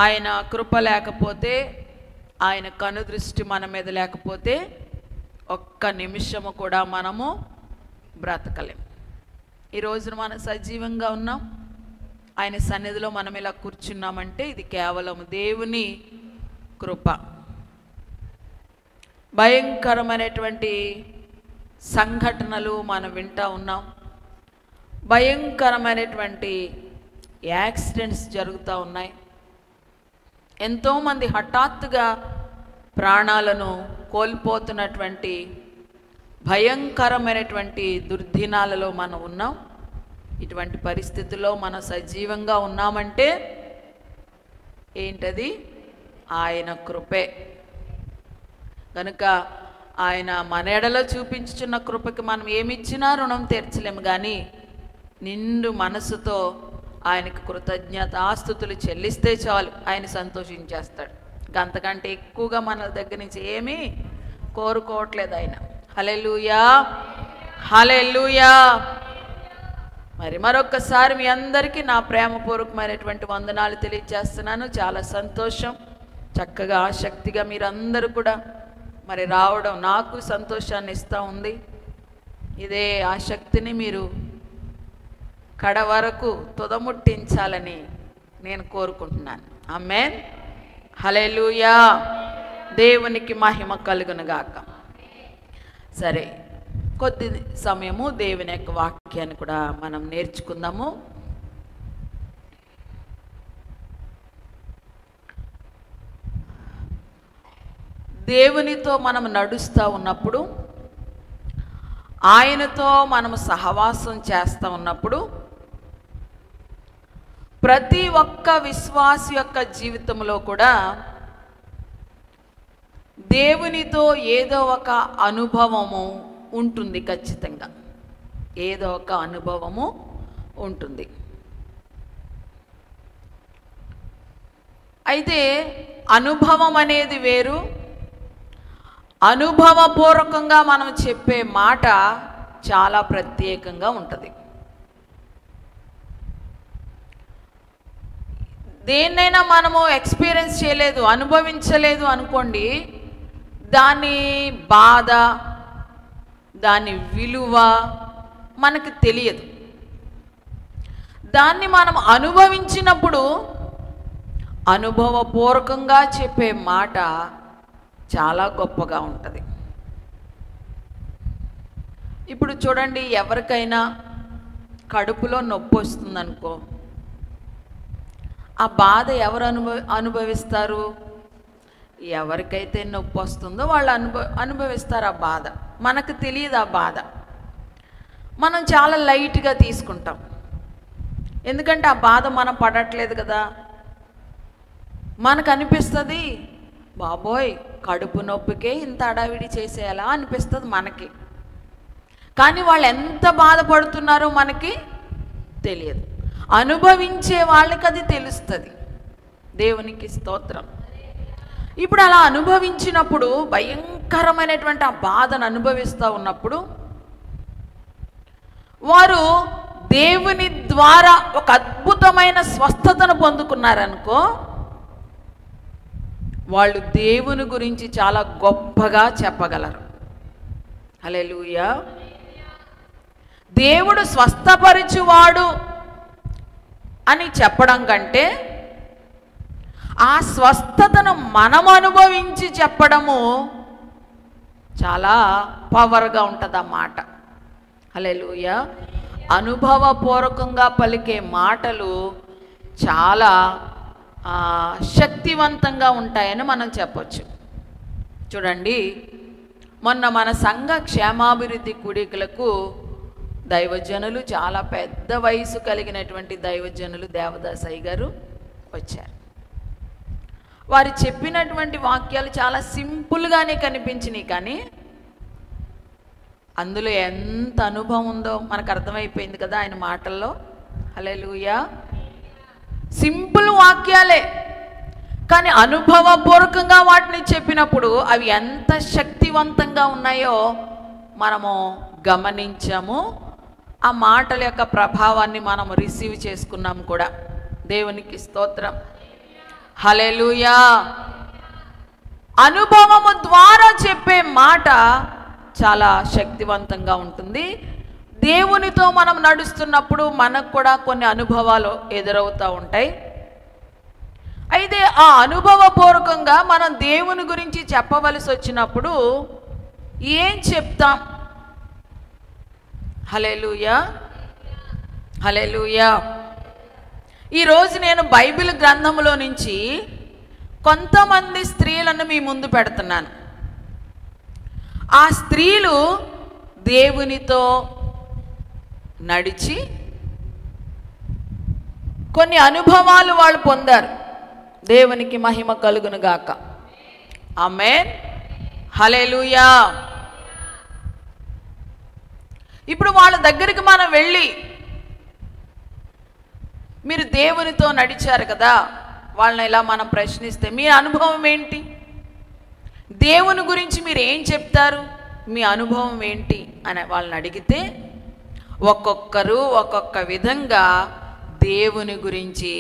ఆయన కృప లేకపోతే, ఆయన కనుదృష్టి మన మీద లేకపోతే ఒక్క నిమిషము కూడా మనము బ్రతకలేం. ఈ రోజున మనం సజీవంగా ఉన్నాం, ఆయన సన్నిధిలో మనం ఇలా కూర్చున్నామంటే ఇది కేవలం దేవుని కృప. భయంకరమైనటువంటి సంఘటనలు మనం వింటూ ఉన్నాం, భయంకరమైనటువంటి యాక్సిడెంట్స్ జరుగుతూ ఉన్నాయి. ఎంతోమంది హఠాత్తుగా ప్రాణాలను కోల్పోతున్నటువంటి భయంకరమైనటువంటి దుర్దినాలలో మనం ఉన్నాం. ఇటువంటి పరిస్థితుల్లో మనం సజీవంగా ఉన్నామంటే ఏంటది? ఆయన కృపే. కనుక ఆయన మన ఎడలో చూపించుచున్న కృపకి మనం ఏమిచ్చినా రుణం తీర్చలేము, కానీ నిండు మనసుతో ఆయనకు కృతజ్ఞతాస్తుతులు చెల్లిస్తే చాలు, ఆయన సంతోషించేస్తాడు. అంతకంటే ఎక్కువగా మన దగ్గర నుంచి ఏమీ కోరుకోవట్లేదు ఆయన. హల్లెలూయా, హల్లెలూయా. మరి మరొక్కసారి మీ అందరికీ నా ప్రేమపూర్వకమైనటువంటి వందనాలు తెలియజేస్తున్నాను. చాలా సంతోషం, చక్కగా ఆసక్తిగా మీరందరూ కూడా మరి రావడం నాకు సంతోషాన్ని ఇస్తూ ఉంది. ఇదే ఆసక్తిని మీరు కడ వరకు తుదముట్టించాలని నేను కోరుకుంటున్నాను. ఆమేన్, హల్లెలూయా. దేవునికి మహిమ కలుగునుగాక. సరే, కొద్ది సమయము దేవుని యొక్క వాక్యాన్ని కూడా మనం నేర్చుకుందాము. దేవునితో మనం నడుస్తూ ఉన్నప్పుడు, ఆయనతో మనం సహవాసం చేస్తూ ఉన్నప్పుడు, ప్రతి ఒక్క విశ్వాసి యొక్క జీవితంలో కూడా దేవునితో ఏదో ఒక అనుభవము ఉంటుంది. ఖచ్చితంగా ఏదో ఒక అనుభవము ఉంటుంది. అయితే అనుభవం అనేది వేరు, అనుభవపూర్వకంగా మనం చెప్పే మాట చాలా ప్రత్యేకంగా ఉంటుంది. దేన్నైనా మనము ఎక్స్పీరియన్స్ చేయలేదు, అనుభవించలేదు అనుకోండి, దాని బాధ, దాని విలువ మనకు తెలియదు. దాన్ని మనం అనుభవించినప్పుడు అనుభవపూర్వకంగా చెప్పే మాట చాలా గొప్పగా ఉంటుంది. ఇప్పుడు చూడండి, ఎవరికైనా కడుపులో నొప్పి వస్తుందనుకో, ఆ బాధ ఎవరు అనుభవిస్తారు? ఎవరికైతే నొప్పి వస్తుందో వాళ్ళు అనుభవిస్తారు ఆ బాధ. మనకు తెలియదు ఆ బాధ, మనం చాలా లైట్గా తీసుకుంటాం. ఎందుకంటే ఆ బాధ మనం పడట్లేదు కదా. మనకు అనిపిస్తుంది, బాబోయ్ కడుపు నొప్పికే ఇంత అడావిడి చేసేయాలా అనిపిస్తుంది మనకి. కానీ వాళ్ళు ఎంత బాధపడుతున్నారో మనకి తెలియదు. అనుభవించే వాళ్ళకి అది తెలుస్తుంది. దేవునికి స్తోత్రం. ఇప్పుడు అలా అనుభవించినప్పుడు, భయంకరమైనటువంటి ఆ బాధను అనుభవిస్తూ ఉన్నప్పుడు, వారు దేవుని ద్వారా ఒక అద్భుతమైన స్వస్థతను పొందుకున్నారనుకో, వాళ్ళు దేవుని గురించి చాలా గొప్పగా చెప్పగలరు. హల్లెలూయా. దేవుడు స్వస్థపరచువాడు అని చెప్పడం కంటే ఆ స్వస్థతను మనం అనుభవించి చెప్పడము చాలా పవర్గా ఉంటుంది ఆ మాట. హల్లెలూయా. అనుభవపూర్వకంగా పలికే మాటలు చాలా శక్తివంతంగా ఉంటాయని మనం చెప్పొచ్చు. చూడండి, మొన్న మన సంఘ క్షేమాభివృద్ధి కూడికలకు దైవజనులు, చాలా పెద్ద వయసు కలిగినటువంటి దైవజనులు దేవదాసయ్య గారు వచ్చారు. వారు చెప్పినటువంటి వాక్యాలు చాలా సింపుల్గానే కనిపించినాయి, కానీ అందులో ఎంత అనుభవం ఉందో మనకు అర్థమైపోయింది కదా ఆయన మాటల్లో. హల్లెలూయా. సింపుల్ వాక్యాలే, కానీ అనుభవపూర్వకంగా వాటిని చెప్పినప్పుడు అవి ఎంత శక్తివంతంగా ఉన్నాయో మనము గమనించాము. ఆ మాటల యొక్క ప్రభావాన్ని మనం రిసీవ్ చేసుకున్నాం కూడా. దేవునికి స్తోత్రం. హల్లెలూయా. అనుభవము ద్వారా చెప్పే మాట చాలా శక్తివంతంగా ఉంటుంది. దేవునితో మనం నడుస్తున్నప్పుడు మనకు కూడా కొన్ని అనుభవాలు ఎదురవుతూ ఉంటాయి. అయితే ఆ అనుభవపూర్వకంగా మనం దేవుని గురించి చెప్పవలసి వచ్చినప్పుడు ఏం చెప్తాం? హల్లెలూయా, హల్లెలూయా. ఈరోజు నేను బైబిల్ గ్రంథంలో నుంచి కొంతమంది స్త్రీలను మీ ముందు పెడుతున్నాను. ఆ స్త్రీలు దేవునితో నడిచి కొన్ని అనుభవాలు వాళ్ళు పొందారు. దేవునికి మహిమ కలుగును గాక. ఆమేన్, హల్లెలూయా. ఇప్పుడు వాళ్ళ దగ్గరికి మనం వెళ్ళి, మీరు దేవునితో నడిచారు కదా, వాళ్ళని ఇలా మనం ప్రశ్నిస్తే మీ అనుభవం ఏంటి, దేవుని గురించి మీరు ఏం చెప్తారు, మీ అనుభవం ఏంటి అని వాళ్ళని అడిగితే ఒక్కొక్కరు ఒక్కొక్క విధంగా దేవుని గురించి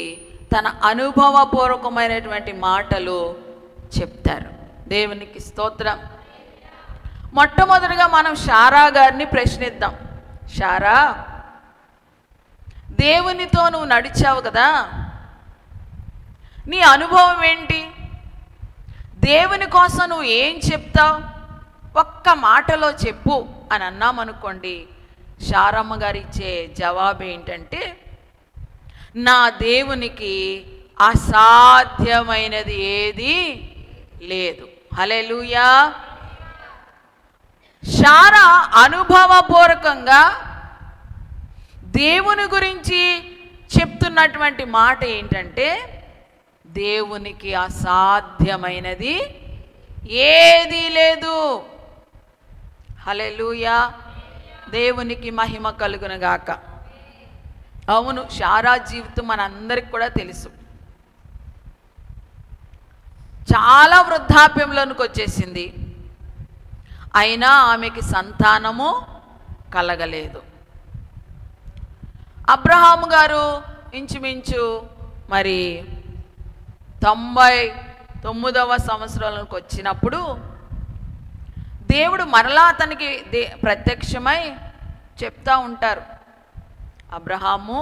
తన అనుభవపూర్వకమైనటువంటి మాటలు చెప్తారు. దేవునికి స్తోత్రం. మొట్టమొదటిగా మనం శారా గారిని ప్రశ్నిద్దాం. శారా, దేవునితో నువ్వు నడిచావు కదా, నీ అనుభవం ఏంటి, దేవుని కోసం నువ్వు ఏం చెప్తావు, ఒక్క మాటలో చెప్పు అని అన్నామనుకోండి, శారమ్మ గారు ఇచ్చే జవాబు ఏంటంటే, నా దేవునికి అసాధ్యమైనది ఏది లేదు. హల్లెలూయా. శారా అనుభవపూర్వకంగా దేవుని గురించి చెప్తున్నటువంటి మాట ఏంటంటే, దేవునికి అసాధ్యమైనది ఏదీ లేదు. హల్లెలూయా. దేవునికి మహిమ కలుగును గాక. అవును, శారా జీవితం మనందరికి కూడా తెలుసు. చాలా వృద్ధాప్యంలోనికి వచ్చేసింది, అయినా ఆమెకి సంతానము కలగలేదు. అబ్రహాము గారు ఇంచుమించు మరి 99వ సంవత్సరంలోకి వచ్చినప్పుడు దేవుడు మరలా అతనికి ప్రత్యక్షమై చెప్తా ఉంటారు, అబ్రహాము,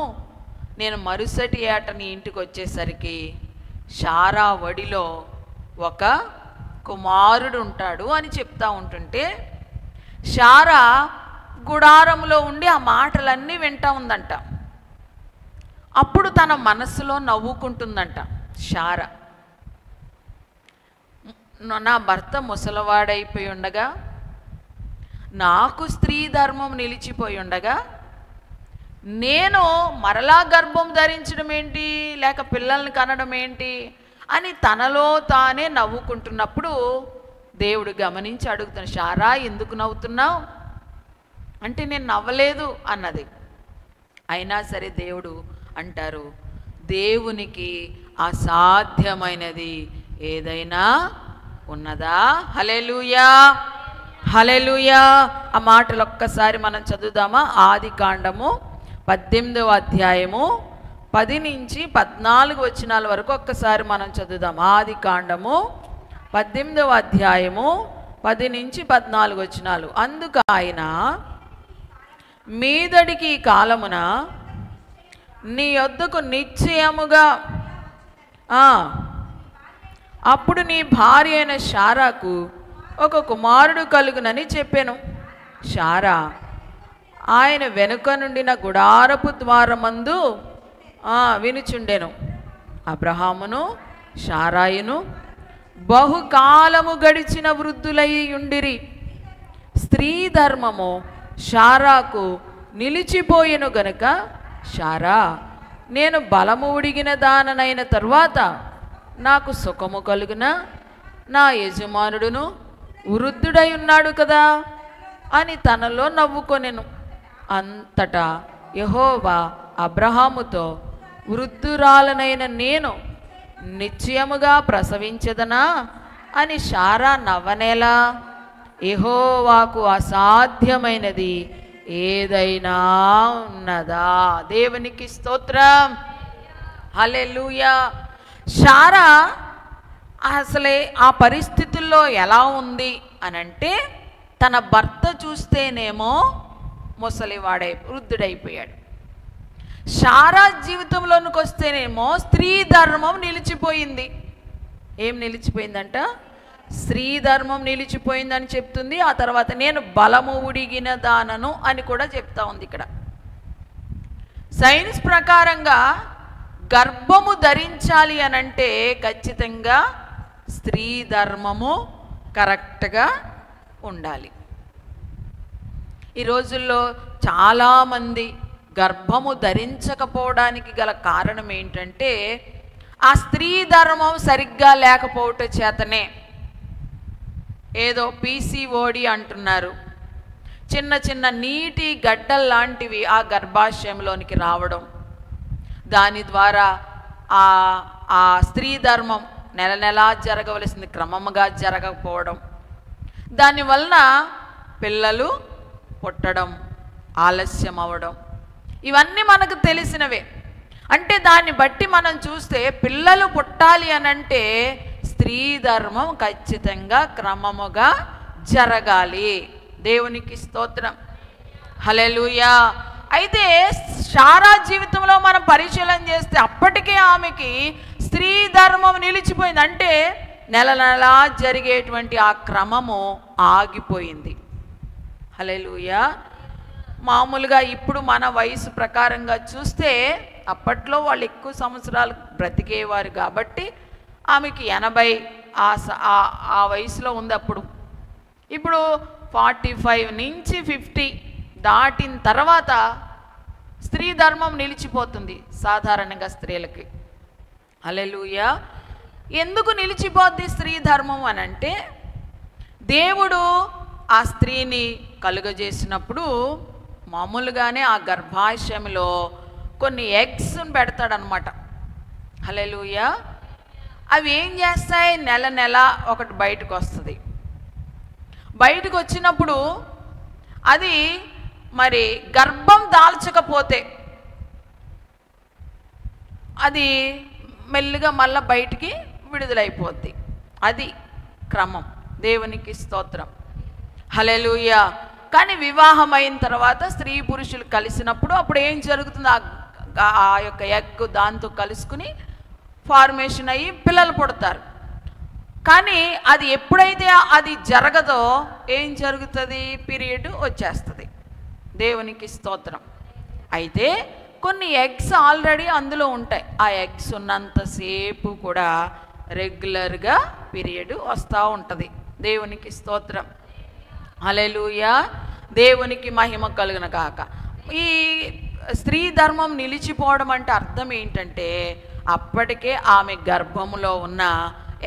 నేను మరుసటి ఏట నీ ఇంటికి వచ్చేసరికి శారా ఒడిలో ఒక కుమారుడు ఉంటాడు అని చెప్తా ఉంటుంటే, శారా గుడారంలో ఉండి ఆ మాటలన్నీ వింటా ఉందంట. అప్పుడు తన మనస్సులో నవ్వుకుంటుందంట శారా, నా భర్త ముసలివాడైపోయి ఉండగా, నాకు స్త్రీ ధర్మం నిలిచిపోయి ఉండగా, నేను మరలా గర్భం ధరించడం ఏంటి, లేక పిల్లల్ని కనడం ఏంటి అని తనలో తానే నవ్వుకుంటున్నప్పుడు దేవుడు గమనించి అడుగుతాను, శారా ఎందుకు నవ్వుతున్నావు అంటే, నేను నవ్వలేదు అన్నది. అయినా సరే దేవుడు అంటారు, దేవునికి అసాధ్యమైనది ఏదైనా ఉన్నదా? హల్లెలూయా, హల్లెలూయా. ఆ మాటలు ఒక్కసారి మనం చదువుదామా? ఆదికాండము 18వ అధ్యాయము 10 నుంచి 14 వచనాల వరకు ఒక్కసారి మనం చదువుదాం. ఆదికాండము 18వ అధ్యాయము 10 నుంచి 14 వచనాలు. అందుకు ఆయన, మీదడికి ఈ కాలమున నీ యొద్దకు నిశ్చయముగా అప్పుడు నీ భార్య అయిన శారాకు ఒక కుమారుడు కలుగునని చెప్పాను. శారా ఆయన వెనుక నుండిన గుడారపు ద్వారమందు వినుచుండెను. అబ్రహామును శారాయును బహుకాలము గడిచిన వృద్ధులై ఉండిరి. స్త్రీ ధర్మము శారాకు నిలిచిపోయెను గనుక, శారా, నేను బలము ఉడిగిన దాననైన తరువాత నాకు సుఖము కలుగునా, నా యజమానుడును వృద్ధుడై ఉన్నాడు కదా అని తనలో నవ్వుకొనెను. అంతటా యెహోవా అబ్రహాముతో, వృద్ధురాలనైన నేను నిశ్చయముగా ప్రసవించదనా అని శారా నవ్వనేలా? యెహోవాకు అసాధ్యమైనది ఏదైనా ఉన్నదా? దేవునికి స్తోత్రం, హల్లెలూయా. శారా అసలే ఆ పరిస్థితుల్లో ఎలా ఉంది అనంటే, తన భర్త చూస్తేనేమో వృద్ధుడైపోయాడు. శారా జీవితంలోనికి వస్తేనేమో స్త్రీ ధర్మం నిలిచిపోయింది. ఏం నిలిచిపోయిందంట? స్త్రీ ధర్మం నిలిచిపోయిందని చెప్తుంది. ఆ తర్వాత నేను బలము ఉడిగిన దానను అని కూడా చెప్తా ఉంది. ఇక్కడ సైన్స్ ప్రకారంగా గర్భము ధరించాలి అనంటే ఖచ్చితంగా స్త్రీ ధర్మము కరెక్ట్గా ఉండాలి. ఈ రోజుల్లో చాలామంది గర్భము ధరించకపోవడానికి గల కారణం ఏంటంటే, ఆ స్త్రీ ధర్మం సరిగ్గా లేకపోవటం చేతనే. ఏదో పీసీఓడి అంటున్నారు, చిన్న చిన్న నీటి గడ్డల్లాంటివి ఆ గర్భాశయంలోనికి రావడం, దాని ద్వారా ఆ స్త్రీ ధర్మం నెల నెలా జరగవలసింది క్రమముగా జరగకపోవడం, దానివలన పిల్లలు పుట్టడం ఆలస్యం అవ్వడం, ఇవన్నీ మనకు తెలిసినవే. అంటే దాన్ని బట్టి మనం చూస్తే పిల్లలు పుట్టాలి అనంటే స్త్రీ ధర్మం ఖచ్చితంగా క్రమముగా జరగాలి. దేవునికి స్తోత్రం, హల్లెలూయా. అయితే శారా జీవితంలో మనం పరిశీలన చేస్తే అప్పటికే ఆమెకి స్త్రీ ధర్మం నిలిచిపోయింది. అంటే నెల నెలా జరిగేటువంటి ఆ క్రమము ఆగిపోయింది. హల్లెలూయా. మామూలుగా ఇప్పుడు మన వయసు ప్రకారంగా చూస్తే అప్పట్లో వాళ్ళు ఎక్కువ సంవత్సరాలు బ్రతికేవారు కాబట్టి ఆమెకి 80 ఆ వయసులో ఉంది అప్పుడు. ఇప్పుడు 45 నుంచి 50 దాటిన తర్వాత స్త్రీ ధర్మం నిలిచిపోతుంది సాధారణంగా స్త్రీలకి. హల్లెలూయా. ఎందుకు నిలిచిపోద్ది స్త్రీ ధర్మం అనంటే, దేవుడు ఆ స్త్రీని కలుగజేసినప్పుడు మామూలుగానే ఆ గర్భాశయంలో కొన్ని ఎగ్స్ పెడతాడనమాట. హల్లెలూయా. అవి ఏం చేస్తాయి? నెల నెల ఒకటి బయటకు వస్తుంది. బయటకు వచ్చినప్పుడు అది మరి గర్భం దాల్చకపోతే అది మెల్లిగా మళ్ళీ బయటికి విడుదలైపోద్ది. అది క్రమం. దేవునికి స్తోత్రం, హల్లెలూయా. కానీ వివాహం అయిన తర్వాత స్త్రీ పురుషులు కలిసినప్పుడు అప్పుడు ఏం జరుగుతుంది? ఆ యొక్క ఎగ్ దాంతో కలుసుకుని ఫార్మేషన్ అయ్యి పిల్లలు పుడతారు. కానీ అది ఎప్పుడైతే అది జరగదో ఏం జరుగుతుంది? పీరియడ్ వచ్చేస్తుంది. దేవునికి స్తోత్రం. అయితే కొన్ని ఎగ్స్ ఆల్రెడీ అందులో ఉంటాయి. ఆ ఎగ్స్ ఉన్నంతసేపు కూడా రెగ్యులర్గా పీరియడ్ వస్తూ ఉంటుంది. దేవునికి స్తోత్రం, హల్లెలూయా. దేవునికి మహిమ కలుగును గాక. ఈ స్త్రీ ధర్మం నిలిచిపోవడం అంటే అర్థం ఏంటంటే, అప్పటికే ఆమె గర్భంలో ఉన్న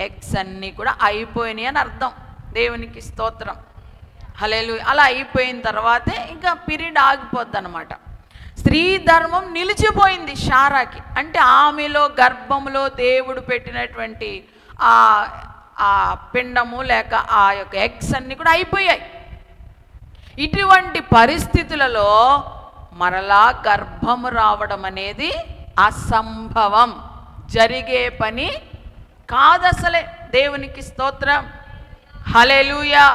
ఎగ్స్ అన్నీ కూడా అయిపోయినాయి అని అర్థం. దేవునికి స్తోత్రం, హల్లెలూయా. అలా అయిపోయిన తర్వాతే ఇంకా పీరియడ్ ఆగిపోద్ది అన్నమాట. స్త్రీ ధర్మం నిలిచిపోయింది శారాకి. అంటే ఆమెలో గర్భంలో దేవుడు పెట్టినటువంటి ఆ పిండము లేక ఆ యొక్క ఎగ్స్ అన్నీ కూడా అయిపోయాయి. ఇటువంటి పరిస్థితులలో మరలా గర్భము రావడం అనేది అసంభవం, జరిగే పని కాదసలే. దేవునికి స్తోత్రం, హల్లెలూయా.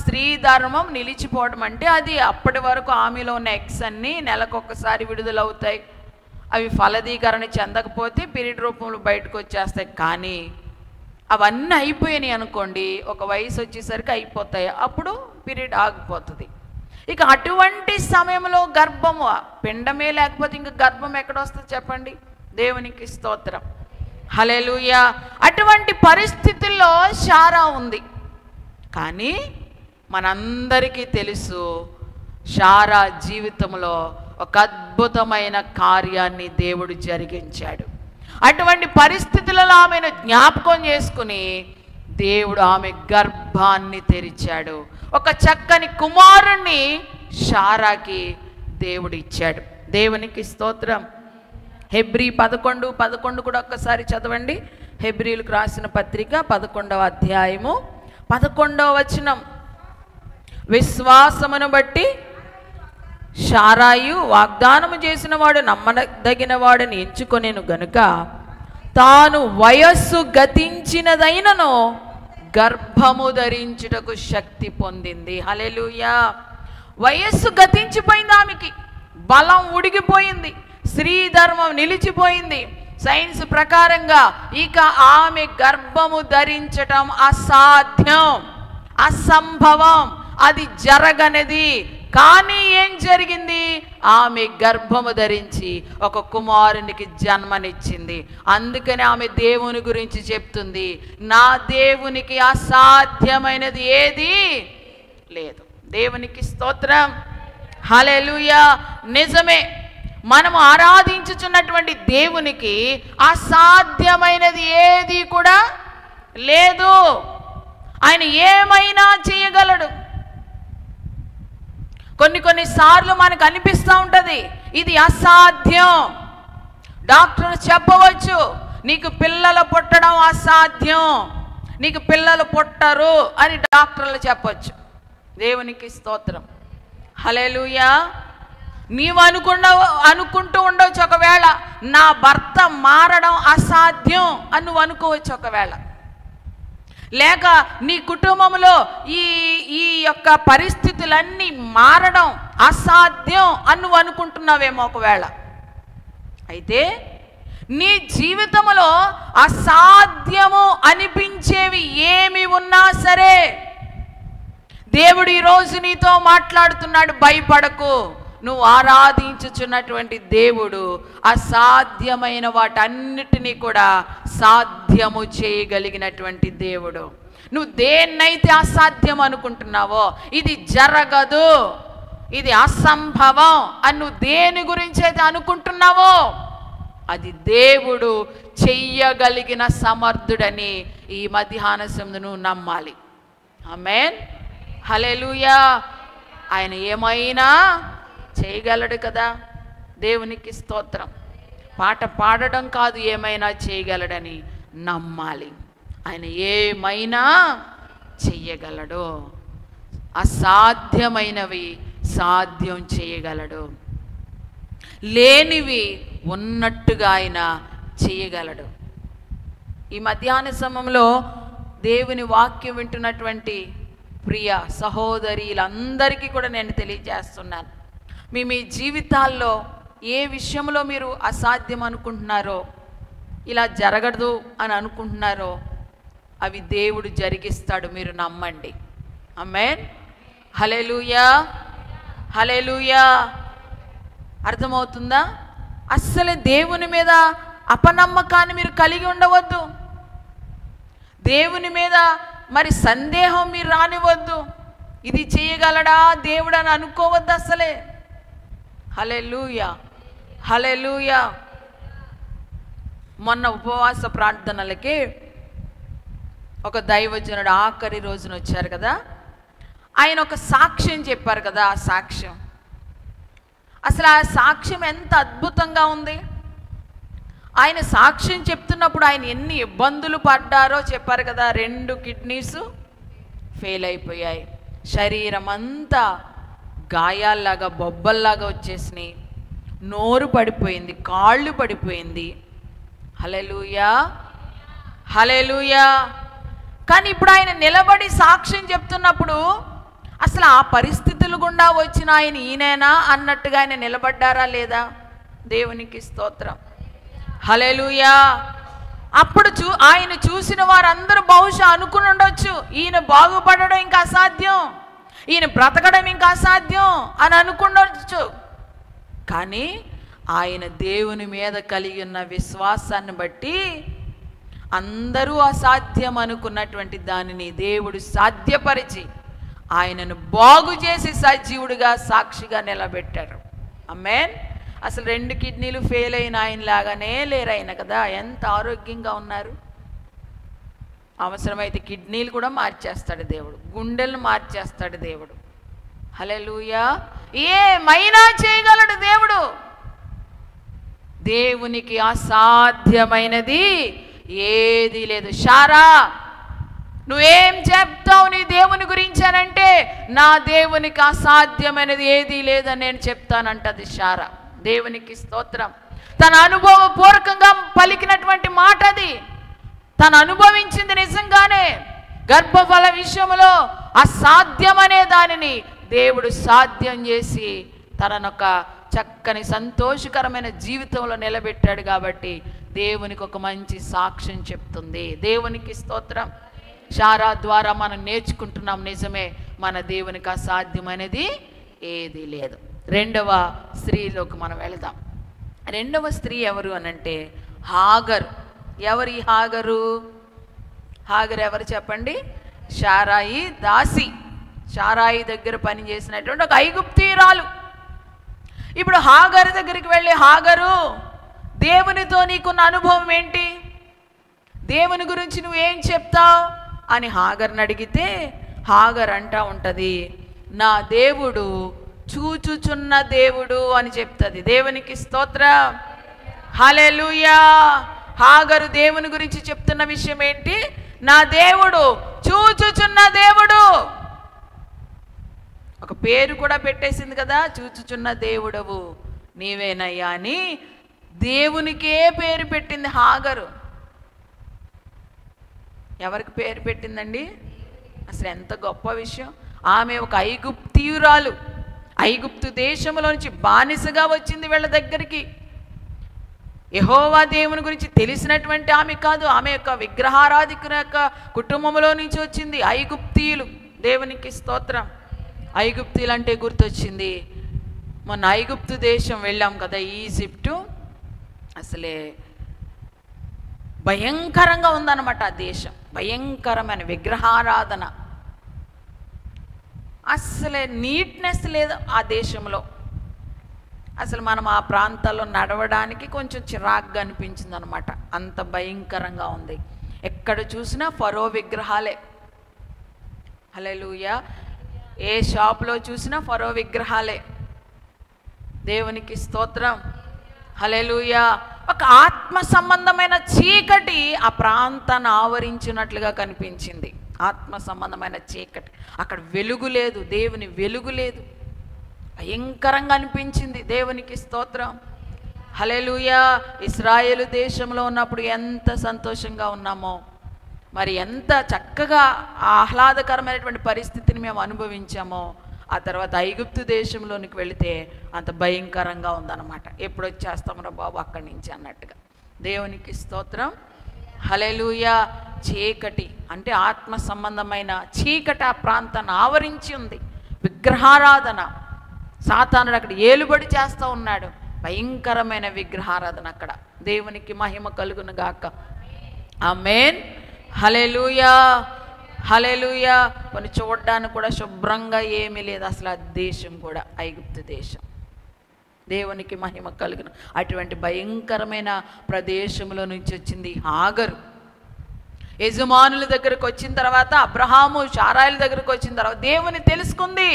స్త్రీ ధర్మం నిలిచిపోవడం అంటే అది అప్పటి వరకు ఆమెలో ఉన్న ఎగ్స్ అన్నీ నెలకొకసారి విడుదలవుతాయి. అవి ఫలదీకరణ చెందకపోతే పీరియడ్ రూపంలో బయటకు వచ్చేస్తాయి. కానీ అవన్నీ అయిపోయినాయి అనుకోండి, ఒక వయసు వచ్చేసరికి అయిపోతాయి, అప్పుడు పీరియడ్ ఆగిపోతుంది. ఇక అటువంటి సమయంలో గర్భము పిండమే లేకపోతే ఇంకా గర్భం ఎక్కడ వస్తుంది చెప్పండి? దేవునికి స్తోత్రం, హల్లెలూయా. అటువంటి పరిస్థితుల్లో శారా ఉంది. కానీ మనందరికీ తెలుసు శారా జీవితంలో ఒక అద్భుతమైన కార్యాన్ని దేవుడు జరిగించాడు. అటువంటి పరిస్థితులలో ఆమెను జ్ఞాపకం చేసుకుని దేవుడు ఆమె గర్భాన్ని తెరిచాడు. ఒక చక్కని కుమారుణ్ణి శారాకి దేవుడు ఇచ్చాడు. దేవునికి స్తోత్రం. హెబ్రీ 11:11 కూడా ఒక్కసారి చదవండి. హెబ్రీలకు రాసిన పత్రిక 11వ అధ్యాయము 11వ వచనం. విశ్వాసమును బట్టి శారాయు వాగ్దానము చేసిన వాడు నమ్మదగిన వాడిని ఎంచుకొనేను గనుక తాను వయస్సు గతించినదైనను గర్భము ధరించుటకు శక్తి పొందింది. హల్లెలూయా. వయస్సు గతించిపోయింది, ఆమెకి బలం ఉడిగిపోయింది, స్త్రీ ధర్మం నిలిచిపోయింది. సైన్స్ ప్రకారంగా ఇక ఆమె గర్భము ధరించటం అసాధ్యం, అసంభవం, అది జరగనిది. కానీ ఏం జరిగింది? ఆమె గర్భము ధరించి ఒక కుమారునికి జన్మనిచ్చింది. అందుకని ఆమె దేవుని గురించి చెప్తుంది, నా దేవునికి అసాధ్యమైనది ఏది లేదు. దేవునికి స్తోత్రం. హల్లెలూయా. నిజమే, మనము ఆరాధించుచున్నటువంటి దేవునికి అసాధ్యమైనది ఏది కూడా లేదు. ఆయన ఏమైనా చేయగలడు. కొన్నిసార్లు మనకు అనిపిస్తూ ఉంటుంది ఇది అసాధ్యం. డాక్టర్ చెప్పవచ్చు, నీకు పిల్లలు పుట్టడం అసాధ్యం, నీకు పిల్లలు పుట్టరు అని డాక్టర్లు చెప్పవచ్చు. దేవునికి స్తోత్రం. హల్లెలూయా. నీవు అనుకుంటూ ఉండవచ్చు ఒకవేళ, నా భర్త మారడం అసాధ్యం అని నువ్వు అనుకోవచ్చు ఒకవేళ. లేక నీ కుటుంబంలో ఈ యొక్క పరిస్థితులన్నీ మారడం అసాధ్యం అని నువ్వు అనుకుంటున్నావేమో ఒకవేళ. అయితే నీ జీవితంలో అసాధ్యము అనిపించేవి ఏమి ఉన్నా సరే దేవుడు ఈరోజు నీతో మాట్లాడుతున్నాడు, భయపడకు. నువ్వు ఆరాధించుచున్నటువంటి దేవుడు అసాధ్యమైన వాటన్నిటినీ కూడా సాధ్యము చేయగలిగినటువంటి దేవుడు. నువ్వు దేన్నైతే అసాధ్యం అనుకుంటున్నావో, ఇది జరగదు, ఇది అసంభవం అని నువ్వు దేని గురించి అయితే అనుకుంటున్నావో అది దేవుడు చెయ్యగలిగిన సమర్థుడని ఈ మధ్యాహ్న సమయంలో నువ్వు నమ్మాలి. ఆమేన్. హల్లెలూయా. ఆయన ఏమైనా చేయగలడు కదా. దేవునికి స్తోత్రం. పాట పాడడం కాదు, ఏమైనా చేయగలడని నమ్మాలి. ఆయన ఏమైనా చెయ్యగలడు. అసాధ్యమైనవి సాధ్యం చేయగలడు, లేనివి ఉన్నట్టుగా ఆయన చేయగలడు. ఈ మధ్యాహ్న సమయంలో దేవుని వాక్యం వింటున్నటువంటి ప్రియ సహోదరులందరికీ కూడా నేను తెలియజేస్తున్నాను, మీ జీవితాల్లో ఏ విషయంలో మీరు అసాధ్యం అనుకుంటున్నారో, ఇలా జరగదు అని అనుకుంటున్నారో అవి దేవుడు జరిగిస్తాడు, మీరు నమ్మండి. ఆమేన్. హల్లెలూయా. హల్లెలూయా. అర్థమవుతుందా? అస్సలు దేవుని మీద అపనమ్మకాన్ని మీరు కలిగి ఉండవద్దు. దేవుని మీద మరి సందేహం మీరు రానివద్దు. ఇది చేయగలడా దేవుడు అని అనుకోవద్దు అసలే. హల్లెలూయా. హల్లెలూయా. మొన్న ఉపవాస ప్రార్థనలకి ఒక దైవజనుడు ఆఖరి రోజున వచ్చారు కదా, ఆయన ఒక సాక్ష్యం చెప్పారు కదా. ఆ సాక్ష్యం, అసలు ఆ సాక్ష్యం ఎంత అద్భుతంగా ఉంది. ఆయన సాక్ష్యం చెప్తున్నప్పుడు ఆయన ఎన్ని ఇబ్బందులు పడ్డారో చెప్పారు కదా. 2 కిడ్నీస్ ఫెయిల్ అయిపోయాయి, శరీరం అంతా గాయాల్లాగా బొబ్బల్లాగా వచ్చేసినాయి, నోరు పడిపోయింది, కాళ్ళు పడిపోయింది. హల్లెలూయా. హల్లెలూయా. కానీ ఇప్పుడు ఆయన నిలబడి సాక్ష్యం చెప్తున్నప్పుడు అసలు ఆ పరిస్థితులు గుండా వచ్చిన ఆయన ఈయనేనా అన్నట్టుగా ఆయన నిలబడ్డారా లేదా? దేవునికి స్తోత్రం. హల్లెలూయా. అప్పుడు ఆయన చూసిన వారందరూ బహుశా అనుకుని ఉండొచ్చు, ఈయన బాగుపడడం ఇంకా అసాధ్యం, ఈయన బ్రతకడం ఇంకా అసాధ్యం అని అనుకుండొచ్చు. కానీ ఆయన దేవుని మీద కలిగి ఉన్న విశ్వాసాన్ని బట్టి అందరూ అసాధ్యం అనుకున్నటువంటి దానిని దేవుడు సాధ్యపరిచి ఆయనను బాగు చేసి సజీవుడిగా సాక్షిగా నిలబెట్టారు. ఆమేన్. అసలు 2 కిడ్నీలు ఫెయిల్ అయిన ఆయనలాగానే లేరు ఆయన కదా, ఎంత ఆరోగ్యంగా ఉన్నారు. అవసరమైతే కిడ్నీలు కూడా మార్చేస్తాడు దేవుడు, గుండెలను మార్చేస్తాడు దేవుడు. హల్లెలూయా. ఏమైనా చేయగలడు దేవుడు. దేవునికి అసాధ్యమైనది ఏది లేదు. శారా, నువ్వేం చెప్తావు నీ దేవుని గురించి అనంటే, నా దేవునికి అసాధ్యమైనది ఏది లేదని నేను చెప్తానంటది శారా. దేవునికి స్తోత్రం. తన అనుభవపూర్వకంగా పలికినటువంటి మాట అది. తను అనుభవించింది నిజంగానే. గర్భఫల విషయంలో అసాధ్యమనే దానిని దేవుడు సాధ్యం చేసి తననొక చక్కని సంతోషకరమైన జీవితంలో నిలబెట్టాడు. కాబట్టి దేవునికి ఒక మంచి సాక్ష్యం చెప్తుంది. దేవునికి స్తోత్రం. శారా ద్వారా మనం నేర్చుకుంటున్నాం, నిజమే, మన దేవునికి అసాధ్యమనేది ఏది లేదు. రెండవ స్త్రీలోకి మనం వెళదాం. రెండవ స్త్రీ ఎవరు అనంటే హాగరు. ఎవరి హాగరు? హాగరు ఎవరు చెప్పండి? శారాయి దాసి. శారాయి దగ్గర పనిచేసినటువంటి ఒక ఐగుప్తీయురాలు. ఇప్పుడు హాగరు దగ్గరికి వెళ్ళి, హాగరు, దేవునితో నీకున్న అనుభవం ఏంటి, దేవుని గురించి నువ్వేం చెప్తావు అని హాగర్ని అడిగితే హాగర్ అంటా ఉంటుంది, నా దేవుడు చూచుచున్న దేవుడు అని చెప్తుంది. దేవునికి స్తోత్రం, హల్లెలూయా. హాగరు దేవుని గురించి చెప్తున్న విషయం ఏంటి? నా దేవుడు చూచుచున్న దేవుడు. ఒక పేరు కూడా పెట్టేసింది కదా, చూచుచున్న దేవుడవు నీవేనయ్యా అని. దేవునికే పేరు పెట్టింది హాగరు. ఎవరికి పేరు పెట్టిందండి? అసలు ఎంత గొప్ప విషయం. ఆమె ఒక ఐగుప్తీయురాలు. ఐగుప్తు దేశంలో నుంచి బానిసగా వచ్చింది వీళ్ళ దగ్గరికి. యెహోవా దేవుని గురించి తెలిసినటువంటి ఆమె కాదు, ఆమె యొక్క విగ్రహారాధికుని యొక్క కుటుంబంలో నుంచి వచ్చింది. ఐగుప్తీయులు. దేవునికి స్తోత్రం. ఐగుప్తీయులు అంటే గుర్తొచ్చింది, మొన్న ఐగుప్తు దేశం వెళ్ళాం కదా, ఈజిప్టు. అసలే భయంకరంగా ఉందన్నమాట ఆ దేశం. భయంకరమైన విగ్రహారాధన. అసలే నీట్నెస్ లేదు ఆ దేశంలో. అసలు మనం ఆ ప్రాంతాల్లో నడవడానికి కొంచెం చిరాగ్గా అనిపించింది అనమాట. అంత భయంకరంగా ఉంది. ఎక్కడ చూసినా ఫరో విగ్రహాలే. హల్లెలూయా. ఏ షాప్లో చూసినా ఫరో విగ్రహాలే. దేవునికి స్తోత్రం, హల్లెలూయా. ఒక ఆత్మ సంబంధమైన చీకటి ఆ ప్రాంతాన్ని ఆవరించినట్లుగా కనిపించింది. ఆత్మ సంబంధమైన చీకటి. అక్కడ వెలుగు లేదు, దేవుని వెలుగు లేదు. భయంకరంగా అనిపించింది. దేవునికి స్తోత్రం, హల్లెలూయా. ఇశ్రాయేలు దేశంలో ఉన్నప్పుడు ఎంత సంతోషంగా ఉన్నామో, మరి ఎంత చక్కగా ఆహ్లాదకరమైనటువంటి పరిస్థితిని మేము అనుభవించామో, ఆ తర్వాత ఐగుప్తు దేశంలోనికి వెళితే అంత భయంకరంగా ఉందన్నమాట. ఎప్పుడు వచ్చేస్తామరా బాబు అక్కడి నుంచి అన్నట్టుగా. దేవునికి స్తోత్రం, హల్లెలూయా. చీకటి అంటే ఆత్మ సంబంధమైన చీకటి ఆ ప్రాంతాన్ని ఆవరించి ఉంది. విగ్రహారాధన. సాతానుడు అక్కడ ఏలుబడి చేస్తూ ఉన్నాడు. భయంకరమైన విగ్రహారాధన అక్కడ. దేవునికి మహిమ కలుగును గాక. ఆమేన్, హల్లెలూయా, హల్లెలూయా. కొన్ని చూడడానికి కూడా శుభ్రంగా ఏమీ లేదు అసలు ఆ దేశం కూడా, ఐగుప్తు దేశం. దేవునికి మహిమ కలుగును. అటువంటి భయంకరమైన ప్రదేశంలో నుంచి వచ్చింది హాగరు. యజమానుల దగ్గరకు వచ్చిన తర్వాత, అబ్రహాము శారాయిల దగ్గరకు వచ్చిన తర్వాత దేవుని తెలుసుకుంది.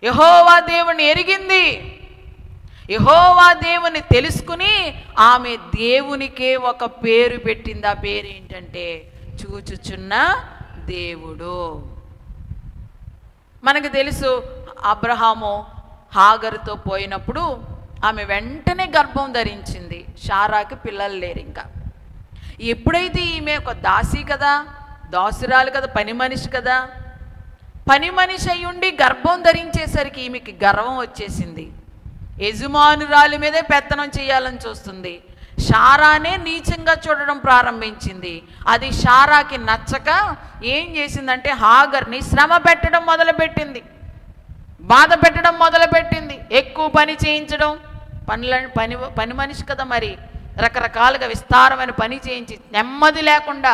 యెహోవా దేవుని ఎరిగింది. యెహోవా దేవుని తెలుసుకుని ఆమె దేవునికే ఒక పేరు పెట్టింది. ఆ పేరు ఏంటంటే చూచుచున్న దేవుడు. మనకు తెలుసు, అబ్రహాము హాగరుతో పోయినప్పుడు ఆమె వెంటనే గర్భం ధరించింది. శారాకి పిల్లలు లేరు ఇంకా. ఎప్పుడైతే ఈమె ఒక దాసి కదా, దాసురాలు కదా, పని మనిషి కదా, పని మనిషి అయ్యుండి గర్భం ధరించేసరికి ఈమెకి గర్వం వచ్చేసింది. యజమానురాలి మీదే పెత్తనం చేయాలని చూస్తుంది. శారానే నీచంగా చూడడం ప్రారంభించింది. అది శారాకి నచ్చక ఏం చేసిందంటే హాగర్ని శ్రమ పెట్టడం మొదలుపెట్టింది, బాధ పెట్టడం మొదలుపెట్టింది. ఎక్కువ పని చేయించడం, పని మనిషి కదా, మరి రకరకాలుగా విస్తారమైన పని చేయించి నెమ్మది లేకుండా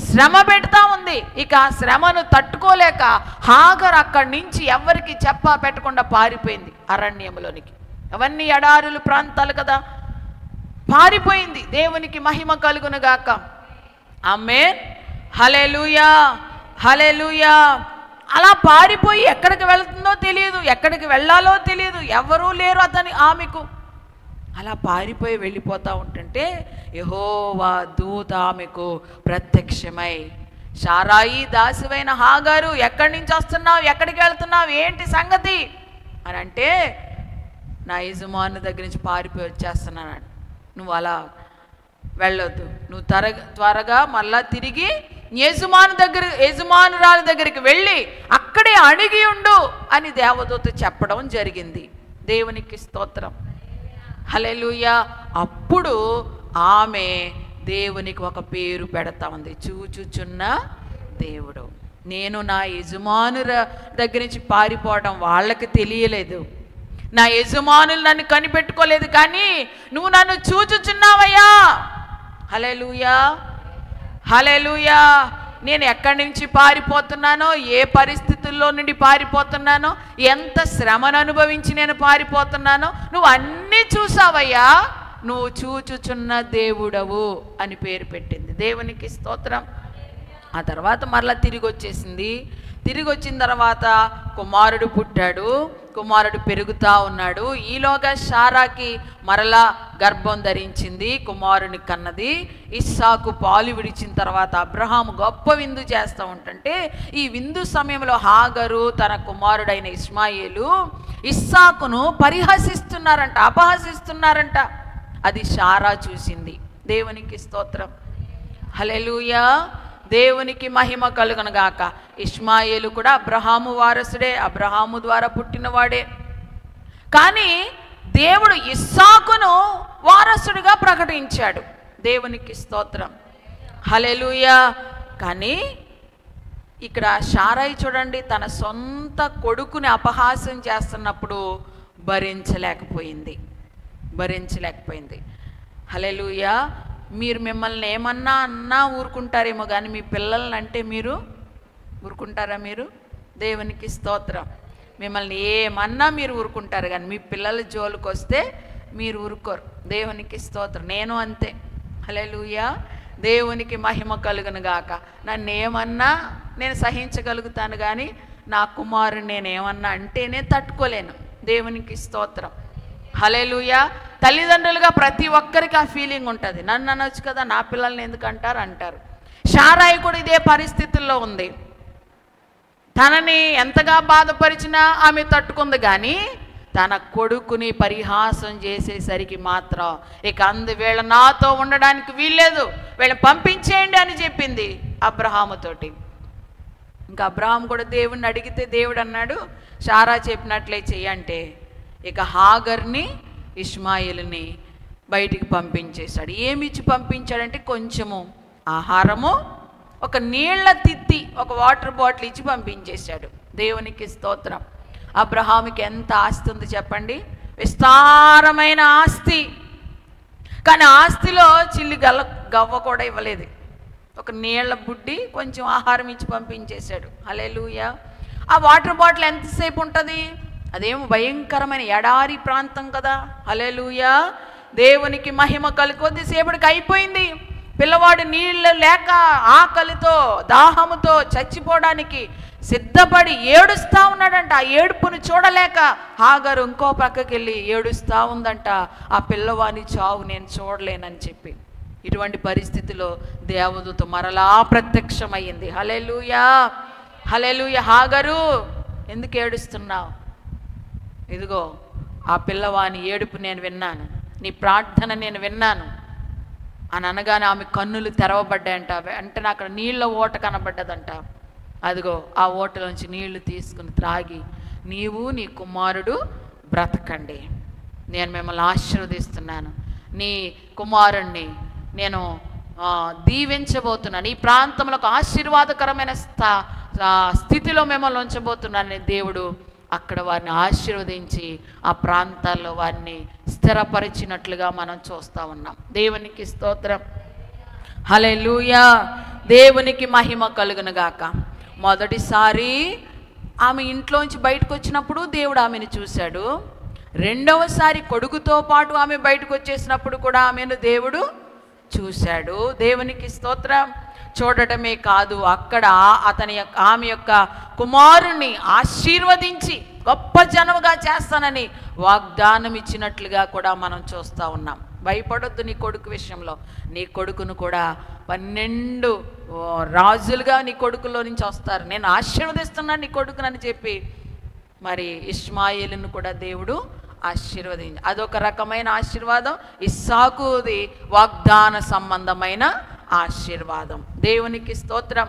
శ్రమ పెడతా ఉంది. ఇక ఆ శ్రమను తట్టుకోలేక హాగర్ అక్కడి నుంచి ఎవరికి చెప్పా పెట్టకుండా పారిపోయింది అరణ్యంలోనికి. అవన్నీ ఎడారులు ప్రాంతాలు కదా, పారిపోయింది. దేవునికి మహిమ కలుగును గాక. ఆమేన్, హల్లెలూయా, హల్లెలూయా. అలా పారిపోయి ఎక్కడికి వెళ్తుందో తెలియదు, ఎక్కడికి వెళ్ళాలో తెలియదు, ఎవరూ లేరు ఆమెకు. అలా పారిపోయి వెళ్ళిపోతూ ఉంటుంటే యెహోవా దూత ఆమెకు ప్రత్యక్షమై, శారాయి దాసివైన హాగరు, ఎక్కడి నుంచి వస్తున్నావు, ఎక్కడికి వెళ్తున్నావు, ఏంటి సంగతి అని అంటే, నా యజమాని దగ్గర నుంచి పారిపోయి వచ్చేస్తున్నాను, నువ్వు అలా వెళ్ళొద్దు, నువ్వు త్వరగా మళ్ళా తిరిగి యజమానురాలి దగ్గరికి వెళ్ళి అక్కడే అడిగి ఉండు అని దేవదూత చెప్పడం జరిగింది. దేవునికి స్తోత్రం, హల్లెలూయా. అప్పుడు ఆమె దేవునికి ఒక పేరు పెడతా ఉంది, చూచుచున్న దేవుడు. నేను నా యజమానుల దగ్గర నుంచి పారిపోవడం వాళ్ళకి తెలియలేదు, నా యజమానులు నన్ను కనిపెట్టుకోలేదు, కానీ నువ్వు నన్ను చూచుచున్నావయ్యా. హల్లెలూయా, హల్లెలూయా. నేను ఎక్కడి నుంచి పారిపోతున్నానో, ఏ పరిస్థితుల్లో నుండి పారిపోతున్నానో, ఎంత శ్రమను అనుభవించి నేను పారిపోతున్నానో నువ్వు అన్నీ చూసావయ్యా, నువ్వు చూచుచున్న దేవుడవు అని పేరు పెట్టింది. దేవునికి స్తోత్రం. ఆ తర్వాత మరలా తిరిగి వచ్చేసింది. తిరిగి వచ్చిన తర్వాత కుమారుడు పుట్టాడు, కుమారుడు పెరుగుతూ ఉన్నాడు. ఈలోగా శారాకి మరలా గర్భం ధరించింది, కుమారుని కన్నది. ఇస్సాకు పాలు విడిచిన తర్వాత అబ్రహాము గొప్ప విందు చేస్తూ ఉంటుంటే ఈ విందు సమయంలో హాగరు తన కుమారుడైన ఇష్మాయేలు ఇస్సాకును పరిహసిస్తున్నారంట, అపహసిస్తున్నారంట. అది శారా చూసింది. దేవునికి స్తోత్రం, హల్లెలూయా. దేవునికి మహిమ కలుగును గాక. ఇష్మాయేలు కూడా అబ్రహాము వారసుడే, అబ్రహాము ద్వారా పుట్టినవాడే. కానీ దేవుడు ఇస్సాకును వారసుడిగా ప్రకటించాడు. దేవునికి స్తోత్రం, హల్లెలూయా. కానీ ఇక్కడ శారాయి చూడండి, తన సొంత కొడుకుని అపహాస్యం చేస్తున్నప్పుడు భరించలేకపోయింది. హల్లెలూయా. మీరు మిమ్మల్ని ఏమన్నా అన్నా ఊరుకుంటారేమో, కానీ మీ పిల్లల్ని అంటే మీరు ఊరుకుంటారా? మీరు దేవునికి స్తోత్రం. మిమ్మల్ని ఏమన్నా మీరు ఊరుకుంటారు, కానీ మీ పిల్లల జోలికి వస్తే మీరు ఊరుకోరు. దేవునికి స్తోత్రం. నేను అంతే. హల్లెలూయా. దేవునికి మహిమ కలుగును గాక. నన్ను ఏమన్నా నేను సహించగలుగుతాను, కానీ నా కుమారుని నేనేమన్నా అంటేనే తట్టుకోలేను. దేవునికి స్తోత్రం, హల్లెలూయా. తల్లిదండ్రులుగా ప్రతి ఒక్కరికి ఆ ఫీలింగ్ ఉంటుంది. నన్ను అనొచ్చు కదా, నా పిల్లల్ని ఎందుకు అంటారు. శారాయి కూడా ఇదే పరిస్థితుల్లో ఉంది. తనని ఎంతగా బాధపరిచినా ఆమె తట్టుకుంది, కానీ తన కొడుకుని పరిహాసం చేసేసరికి మాత్రం ఇక వీళ్ళ నాతో ఉండడానికి వీల్లేదు, వీళ్ళని పంపించేయండి అని చెప్పింది అబ్రహాముతోటి. ఇంకా అబ్రహాం కూడా దేవుడిని అడిగితే దేవుడు అన్నాడు, శారా చెప్పినట్లే చెయ్యంటే ఇక హాగర్ని ఇష్మాయేలుని బయటికి పంపించేశాడు. ఏమిచ్చి పంపించాడంటే కొంచెము ఆహారము, ఒక నీళ్ల తిత్తి, ఒక వాటర్ బాటిల్ ఇచ్చి పంపించేశాడు. దేవునికి స్తోత్రం. అబ్రహాముకి ఎంత ఆస్తి ఉంది చెప్పండి, విస్తారమైన ఆస్తి. కానీ ఆస్తిలో చిల్లి గవ్వ కూడా ఇవ్వలేదు. ఒక నీళ్ల బుడ్డి, కొంచెం ఆహారం ఇచ్చి పంపించేశాడు. హల్లెలూయా. ఆ వాటర్ బాటిల్ ఎంతసేపు ఉంటుంది? అదేమో భయంకరమైన ఎడారి ప్రాంతం కదా. హల్లెలూయా. దేవునికి మహిమ కొద్దిసేపటికి అయిపోయింది. పిల్లవాడు నీళ్ళు లేక ఆకలితో దాహముతో చచ్చిపోవడానికి సిద్ధపడి ఏడుస్తూ ఉన్నాడంట. ఆ ఏడుపును చూడలేక హాగరు ఇంకో పక్కకి వెళ్ళి ఏడుస్తూ ఉందంట, ఆ పిల్లవాని చావు నేను చూడలేనని చెప్పి. ఇటువంటి పరిస్థితిలో దేవదూత మరలా ప్రత్యక్షమయ్యింది. హల్లెలూయా, హల్లెలూయా. హాగరు ఎందుకు ఏడుస్తున్నావు? ఇదిగో ఆ పిల్లవాని ఏడుపు నేను విన్నాను, నీ ప్రార్థన నేను విన్నాను అని అనగానే ఆమె కన్నులు తెరవబడ్డాయంట. వెంటనే అక్కడ నీళ్ళ ఓట కనబడ్డదంట. అదిగో ఆ ఓటలోంచి నీళ్లు తీసుకుని త్రాగి, నీవు నీ కుమారుడు బ్రతకండి, నేను మిమ్మల్ని ఆశీర్వదిస్తున్నాను, నీ కుమారుణ్ణి నేను దీవించబోతున్నాను, ఈ ప్రాంతంలో ఒక ఆశీర్వాదకరమైన స్థితిలో మిమ్మల్ని ఉంచబోతున్నానని దేవుడు అక్కడ వారిని ఆశీర్వదించి ఆ ప్రాంతాల్లో వారిని స్థిరపరిచినట్లుగా మనం చూస్తూ ఉన్నాం. దేవునికి స్తోత్రం, హల్లెలూయా. దేవునికి మహిమ కలుగును గాక. మొదటిసారి ఆమె ఇంట్లోంచి బయటకు వచ్చినప్పుడు దేవుడు ఆమెను చూశాడు. రెండవసారి కొడుకుతో పాటు ఆమె బయటకు వచ్చేసినప్పుడు కూడా ఆమెను దేవుడు చూశాడు. దేవునికి స్తోత్రం. చూడటమే కాదు, అక్కడ ఆమె యొక్క కుమారుణ్ణి ఆశీర్వదించి గొప్ప జనముగా చేస్తానని వాగ్దానం ఇచ్చినట్లుగా కూడా మనం చూస్తూ ఉన్నాం. భయపడొద్దు నీ కొడుకు విషయంలో. నీ కొడుకును కూడా 12 రాజులుగా నీ కొడుకులో నుంచి వస్తారు, నేను ఆశీర్వదిస్తున్నాను నీ కొడుకునని చెప్పి మరి ఇష్మాయేలును కూడా దేవుడు అదొక రకమైన ఆశీర్వాదం. ఇస్సాకుది వాగ్దాన సంబంధమైన ఆశీర్వాదం. దేవునికి స్తోత్రం.